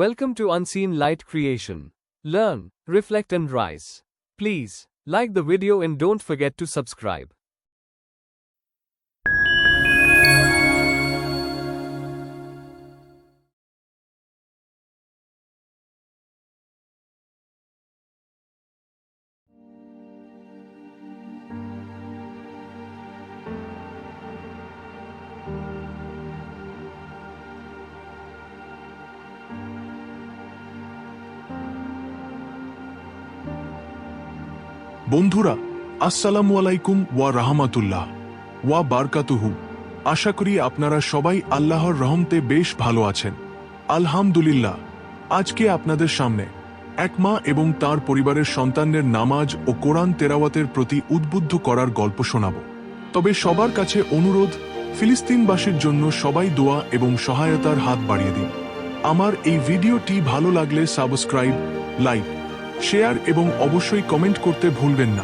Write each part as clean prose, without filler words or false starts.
Welcome to Unseen Light Creation. Learn, reflect and rise. Please, like the video and don't forget to subscribe. বন্ধুরা, আসসালামু আলাইকুম ওয়া রাহমাতুল্লাহ ওয়া বারকাতুহু। আশা করি আপনারা সবাই আল্লাহর রহমতে বেশ ভালো আছেন। আলহামদুলিল্লাহ। আজকে আপনাদের সামনে এক মা এবং তার পরিবারের সন্তানদের নামাজ ও কোরআন তেলাওয়াতের প্রতি উদ্বুদ্ধ করার গল্প শোনাব। তবে সবার কাছে অনুরোধ, ফিলিস্তিনবাসীর জন্য সবাই দোয়া এবং সহায়তার হাত বাড়িয়ে দিন। আমার এই ভিডিওটি ভালো লাগলে সাবস্ক্রাইব, লাইক, শেয়ার এবং অবশ্যই কমেন্ট করতে ভুলবেন না।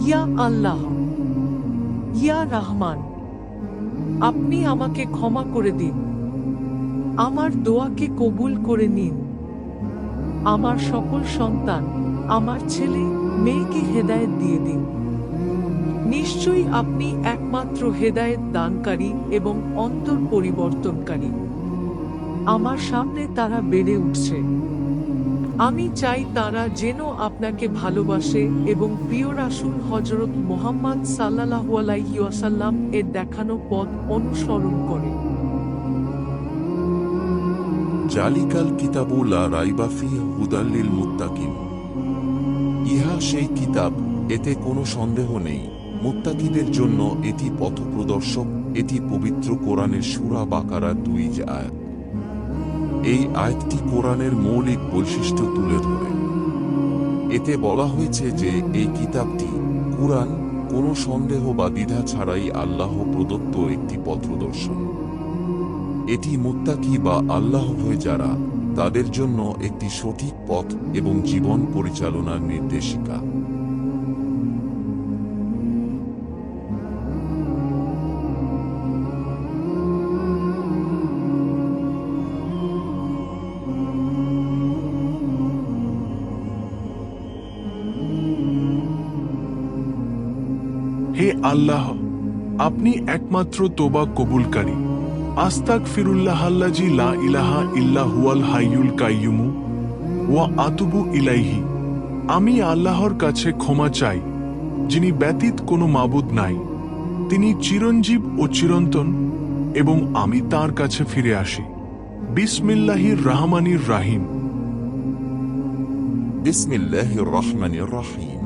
ইয়া আল্লাহ, ইয়া রহমান, আপনি আমাকে ক্ষমা করে দিন। আমার দোয়াকে কবুল করে নিন। আমার সকল সন্তান, আমার ছেলে মেয়েকে হেদায়েত দিয়ে দিন। নিশ্চয়ই আপনি একমাত্র হেদায়েত দানকারী এবং অন্তর পরিবর্তনকারী। আমার সামনে তারা বেড়ে উঠছে। আমি চাই তারা যেন আপনাকে ভালোবাসে এবং প্রিয় রাসূল হযরত মুহাম্মদ সাল্লাল্লাহু আলাইহি ওয়াসাল্লাম এর দেখানো পথ অনুসরণ করে। জালিকাল কিতাবু লা রাইবা ফিহি হুদাল লিল মুত্তাকিন। ইহা সেই কিতাব, এতে কোনো সন্দেহ নেই। মুত্তাকিদের জন্য এটি পথপ্রদর্শক। এটি পবিত্র কোরআনের সূরা বাকারার ২ আয়াত। এই আয়াতটি কোরআনের মৌলিক বৈশিষ্ট্য তুলে ধরে। এতে বলা হয়েছে যে এই কিতাবটি, কুরআন, কোনো সন্দেহ বা দ্বিধা ছাড়াই আল্লাহ প্রদত্ত একটি পথপ্রদর্শন। এটি মুত্তাকি বা আল্লাহ ভয় যারা, তাদের জন্য একটি সঠিক পথ এবং জীবন পরিচালনার নির্দেশিকা। হে আল্লাহ, আপনি একমাত্র তোবা কবুলকারী। আস্তাগফিরুল্লাহাল্লাযী লা ইলাহা ইল্লা হুয়াল হাইয়ুল কাইয়্যুম ওয়া আতুবু ইলাইহি। আমি আল্লাহর কাছে ক্ষমা চাই, যিনি ব্যতীত কোনো মাবুদ নাই। তিনি চিরঞ্জীব ও চিরন্তন, এবং আমি তার কাছে ফিরে আসি। বিসমিল্লাহির রহমানির রাহিম। বিসমিল্লাহির রহমানির রহিম।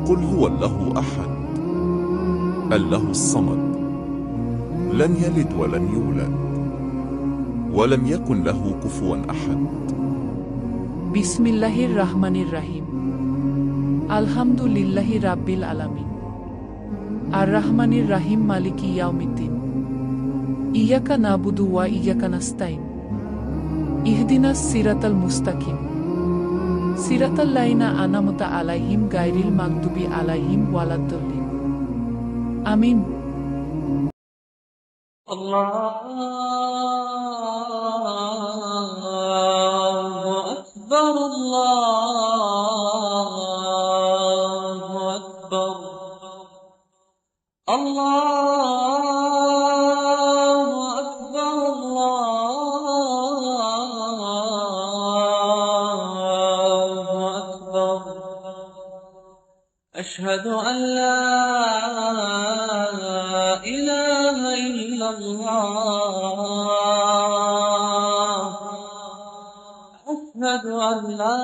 কুল হুয়াল্লাহু আহাদ, আল্লাহুস সামাদ, লাম ইয়ালিদ ওয়া লাম ইউলাদ ওয়া লাম ইয়াকুন লাহু কুফুয়ান আহাদ। বিসমিল্লাহির রহমানির রহিম। আলহামদুলিল্লাহি রাব্বিল আলামিন। আর রহমানির রহিম মালিকি ইয়াউমিদ্দিন। ইয়াকা নাবুদু ওয়া ইয়াকা নাস্তাইন। ইহদিনাস সিরাতাল মুস্তাকিম। সিরাতাল্লাযিনা আন'আমতা আলাইহিম গায়রিল মাগদুবি আলাইহিম ওয়ালাদ-দাল্লিন। আমিন। আল্লাহু আকবার, আল্লাহু আকবার, আল্লাহু আকবার, আল্লাহু আকবার। আশহাদু আল্লা ইলাহা ইল্লাল্লাহ, আশহাদু আল্লা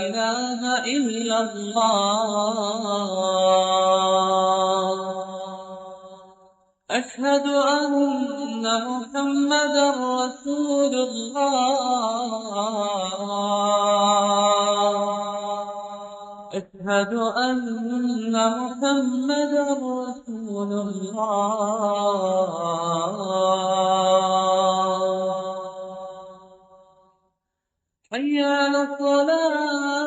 ইলাহা ইল্লাল্লাহ, আশহাদু আন্না মুহাম্মাদার রাসূলুল্লাহ, أشهد أن محمدا رسول الله. حي على الصلاة